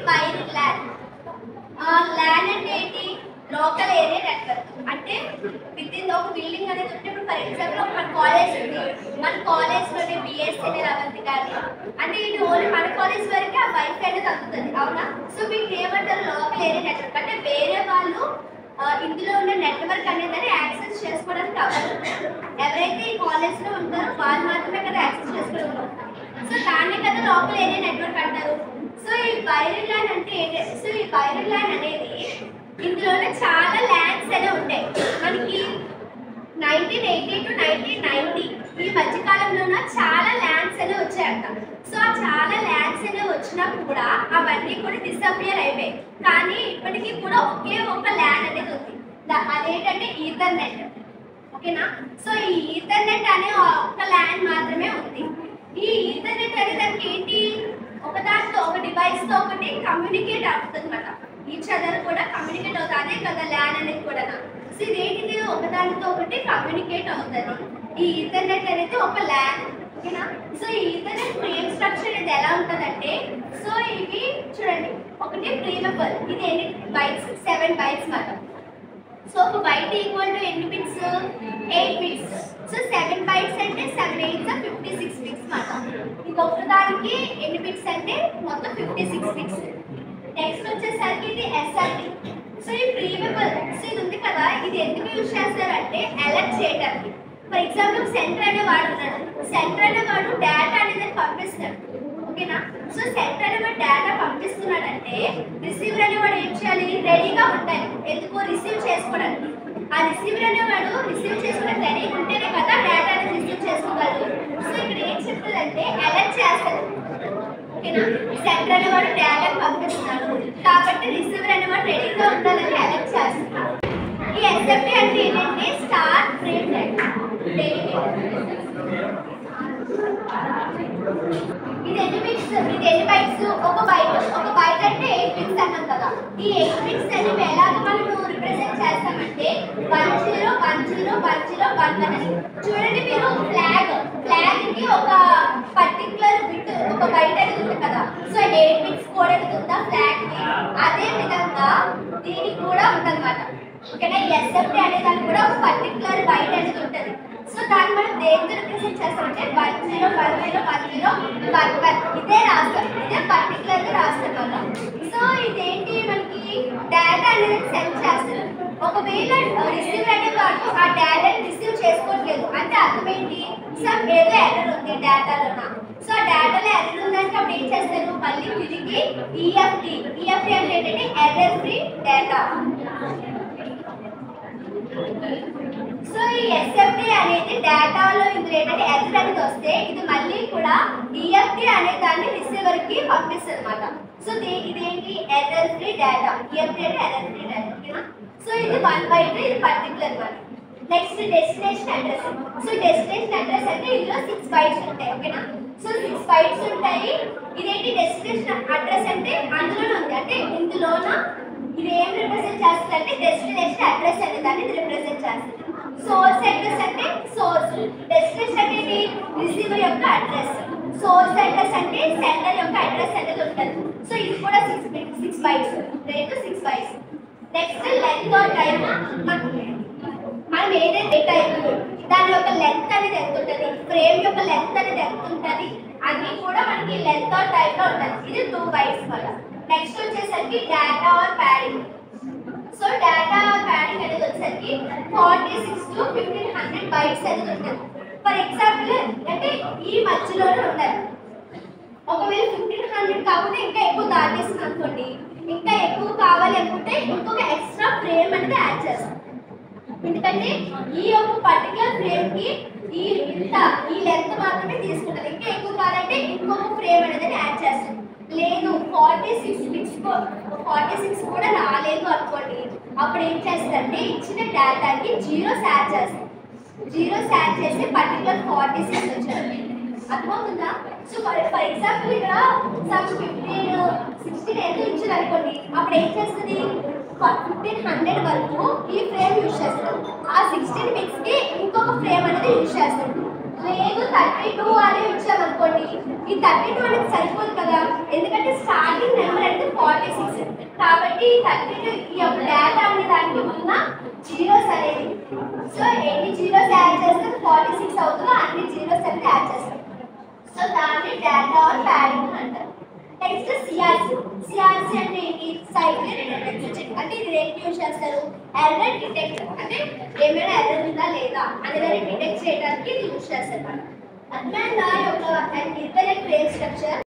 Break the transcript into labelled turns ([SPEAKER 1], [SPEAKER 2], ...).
[SPEAKER 1] Wiring LAN. LAN అంటే ఏంటి? Local area network. అంటే విత్ ఇన్ ఒక బిల్డింగ్ అనేది ఉంటే, ఇప్పుడు ఫర్ ఎగ్జాంపుల్ మన కాలేజ్ ఉంది, మన కాలేజ్లోనే బిఎస్ఎన్ఎల్ అవంతి కానీ అంటే ఇది ఓన్లీ మన కాలేజ్ వరకే ఆ వైఫై అనేది అందుతుంది, అవునా? సో మీకు ఏమంటారు? Local area network. అంటే వేరే వాళ్ళు ఇందులో ఉన్న నెట్వర్క్ అనేది యాక్సెస్ చేసుకోవడానికి అవ్వదు. ఎవరైతే ఈ కాలేజ్లో ఉంటారో వాళ్ళు మాత్రమే కదా యాక్సెస్ చేసుకోవడం. సో దాన్ని కదా లోకల్ ఏరియా నెట్వర్క్ అంటారు. సో ఈ వైరింగ్ ల్యాన్ అంటే ఏంటి? సో ఈ వైరింగ్ ల్యాన్ అనేది ఇందులోనే చాలా ల్యాన్స్ అనేవి ఉంటాయి. మనకి 1980 to 1990 ఈ మధ్యకాలంలోన చాలా ల్యాన్స్ అనేవి వచ్చాయంట. సో ఆ చాలా ల్యాన్స్ అనేవి వచ్చినా కూడా అవన్నీ కూడా డిసపియర్ అయిపోయాయి. కానీ ఇప్పటికీ కూడా ఒకే ఒక ల్యాన్ అనేది ఉంది. అదేంటంటే ఈథర్నెట్. ఓకేనా? సో ఈ ఈథర్నెట్ అనే ఒక ల్యాన్ మాత్రమే ఉంది. ఈ ఈథర్నెట్ అనే దానికి ఏంటి? ఒకదానితో ఒక డివైస్తో ఒకటి కమ్యూనికేట్ అవుతుంది అన్నమాట. ఈచ్ అదర్ కూడా కమ్యూనికేట్ అవుతుంది. అదే కదా ల్యాన్ అనేది కూడా. సో ఇదేంటిది? ఒకదానితో ఒకటి కమ్యూనికేట్ అవుతుంది. ఈ ఈథర్నెట్ అనేది ఒక ల్యాన్. ఓకేనా? సో ఈ ఈథర్నెట్ ఫ్రేమ్ స్ట్రక్చర్ అనేది ఎలా ఉంటుందంటే, సో ఇవి చూడండి, ఒకటి ప్రీమబుల్. ఇది ఎన్ని బైట్స్? 7 బైట్స్ మాట. సో ఒక బైట్ ఈక్వల్ టు ఎన్ని బిట్స్? 8 బిట్స్. సో 7 బైట్స్ అంటే 7 8 56 బిట్స్ మాట. ఇంకొక దానికి ఎన్ని బిట్స్ అంటే మొత్తం 56 బిట్స్. నెక్స్ట్ వచ్చేసరికి ఇది ఎస్ఆర్టీ. సో ఈ ప్రీమబుల్. సో ఇది ఉంది కదా, ఇది ఎందుకు యూజ్ చేస్తారంటే అలర్ట్ చేయడానికి. ఫర్ ఎగ్జాంపుల్ సెంటర్ అనే వాడు ఉన్నాడు. సెంటర్ అనే వాడు డేటా అనేది పంపిస్తాడు. ఓకేనా? సో సెంటర్ అనే వాడు డేటా పంపిస్తున్నాడంటే రిసీవర్ అనేవాడు ఏం చేయాలి? రెడీగా ఉండాలి. ఎందుకు? రిసీవ్ చేసుకోవడానికి. ఆ రిసీవర్ అనేవాడు రిసీవ్ చేసుకోవడానికి రెడీగా ఉంటేనే కదా డేటా అనేది రిసీవ్ చేసుకోగలరు. సో ఇక్కడ ఏం చెప్తుందంటే అలర్ట్ చేస్తారు. ఓకేనా? సెంటర్ అనేవాడు డేటా పంపిస్తున్నాడు కాబట్టి రిసీవర్ అనేవాడు రెడీగా ఉండాలని అలర్ట్ చేస్తున్నారు. ఈ ఎస్ఎఫ్టీ అంటే ఏంటంటే స్టార్ట్ ఫ్రేమ్ డేటా. ఇది ఎన్ని బిట్స్? ఇది ఎన్ని బైట్స్? ఒక బైట్ అంటే 8 బిట్స్ అన్నాం కదా. ఈ 8 బిట్స్ అనేవి ఎలాగ మనం రిప్రజెంట్ చేస్తామంటే 10 10 10 11 అని. చూడండి మీరు ఫ్లాగ్ కి ఒక పర్టికులర్ బిట్ ఒక బైట్ అనేది ఉంది కదా. సో 8 బిట్స్ కోడ్ అనేది ఉందా ఫ్లాగ్ కి? అదే విధంగా దీనికి కూడా ఉందన్నమాట. ఓకేనా? ఎస్ఎఫ్టీ అనే దానికి కూడా ఒక పర్టికులర్ బైట్ అనేది ఉంటుంది. సో దాన్ని మనం దేంతో రిప్రజెంట్ చేస్తామంటే 10 10 10 11 ఇదే రాస్తాం. ఇదే పర్టికులర్ గా రాస్తాం కదా. సో ఇదేంటి? మనకి డేటా అనేది సెండ్ చేస్తారు. ఒకవేళ రిసీవర్ అనేవాడు ఆ డేటాని రిసీవ్ చేసుకోవట్లేదు అంటే అర్థం ఏంటి? సమ్ ఏదో ఎర్రర్ ఉంది డేటాలోన. సో ఆ డేటాలో ఎర్రర్ ఉందంటే అప్పుడు ఏం చేస్తారు? మళ్ళీ తిరిగి ఈఎఫ్టీ అంటే ఏంటంటే ఎర్రర్ ఫ్రీ డేటా. సో ఈ ఎస్ఎఫ్టీ అనేది డేటాలో ఇందులో ఏంటంటే ఎర్రర్ అనేది వస్తే ఇది మళ్ళీ కూడా ఈఎఫ్టీ అనే దాన్ని రిసీవర్ కి పంపిస్తుంది అన్నమాట. సో ఇదేంటి? Error free data. ఈఎఫ్టీ అంటే ఎర్రర్ ఫ్రీ డేటా. ఓకేనా? సో ఇది 1 బైట్. ఇది particular one. Next destination address. So destination address అంటే ఇందులో 6 బైట్స్ ఉంటాయి. ఓకేనా? సో 6 బైట్స్ ఉంటాయి. ఇదేంటి? డెస్టినేషన్ అడ్రస్ అంటే అందులోనే ఉంది. అంటే ఇందులోన ఇది ఏం రిప్రజెంట్ చేస్తుంది అంటే డెస్టినేషన్ అడ్రస్ అనే దాన్ని రిప్రజెంట్ చేస్తుంది. సోర్స్ అడ్రస్ అంటే సోర్స్. డెస్టినేషన్ అంటే రిసీవర్ యొక్క అడ్రస్. సోర్స్ అడ్రస్ అంటే సెంటర్ యొక్క అడ్రస్ అనేది ఉంటుంది. సో ఇది కూడా 6 bytes. 6 bytes. Next length or time. మనం ఏదైతే డేటా ఇవ్వదు దాని యొక్క లెంత్ అనేది ఎంత ఉంటుంది, ఫ్రేమ్ యొక్క లెంత్ అనేది ఎంత ఉంటుంది, అన్నీ కూడా మనకి లెంత్ ఆర్ టైం లో ఉంటుంది. ఇది 2 బైట్స్ వల్ల. నెక్స్ట్ వచ్చేసరికి data or padding. So data or padding అనేది వచ్చేసరికి 46 to 1500 బైట్స్ అనేది ఉంటుంది. ఫర్ ఎగ్జాంపుల్ అంటే ఈ మధ్యలోనే ఉండాలి. ఒకవేళ 1500 కాకుండా ఇంకా ఎక్కువ దాటేస్తుంది అనుకోండి, ఇంకా ఎక్కువ కావాలి అనుకుంటే ఇంకొక ఎక్స్ట్రా ఫ్రేమ్ అనేది యాడ్ చేస్తాం. ఎందుకంటే ఈ యొక్క పర్టికులర్ ఫ్రేమ్ కి ఈ లెంత్ మాత్రమే తీసుకుంటారు. ఇంకా ఎక్కువ కావాలంటే ఇంకొక ఫ్రేమ్ అనేది యాడ్ చేస్తాం. లేదు 46 కూడా రాలేదు అనుకోండి, అప్పుడు ఏం చేస్తారంటే ఇచ్చిన డేటాకి జీరోస్ యాడ్ చేస్తాం. జీరోస్ యాడ్ చేసి పర్టికులర్ 46 వచ్చారు. అర్థమవుతుందా? సో ఫర్ ఎగ్జాంపుల్ ఇక్కడ 16 ఏదో ఇచ్చింది అనుకోండి, అప్పుడు ఏం చేస్తుంది? 1500 వరకు ఈ ఫ్రేమ్ యూజ్ చేస్తాం. ఆ 16 బిట్స్ కి ఇంకొక ఫ్రేమ్ అనేది యూజ్ చేస్తాం. లేదు 32 అనేది ఇచ్చామనుకోండి, ఈ 32 అనేది సరిపోదు కదా, ఎందుకంటే స్టార్టింగ్ నెంబర్ అనేది కాబట్టి 32 ఈ యొక్క డేటా అనే దానికి ఉన్న జీరోస్ అనేది. సో ఎన్ని జీరోస్ యాడ్ చేస్తే 46 అవుతుందో అన్ని జీరోస్ అనేది యాడ్ చేస్తాం. సో దాన్ని డేటా ఆర్ ప్యాడింగ్ అంటారు. Next CRC. సిఆర్సి అంటే ఏంటి? Cyclic redundancy check. అంటే ఇది దేనికి యూజ్ చేస్తారు? ఎర్రర్ డిటెక్ట్, అంటే ఏమైనా ఎర్రర్ ఉందా లేదా అనేది డిటెక్ట్ చేయడానికి ఇది యూజ్ చేస్తారు. అడ్మిన్ లా యొక్క ఇన్ఫినిట్ ఫ్రేమ్ స్ట్రక్చర్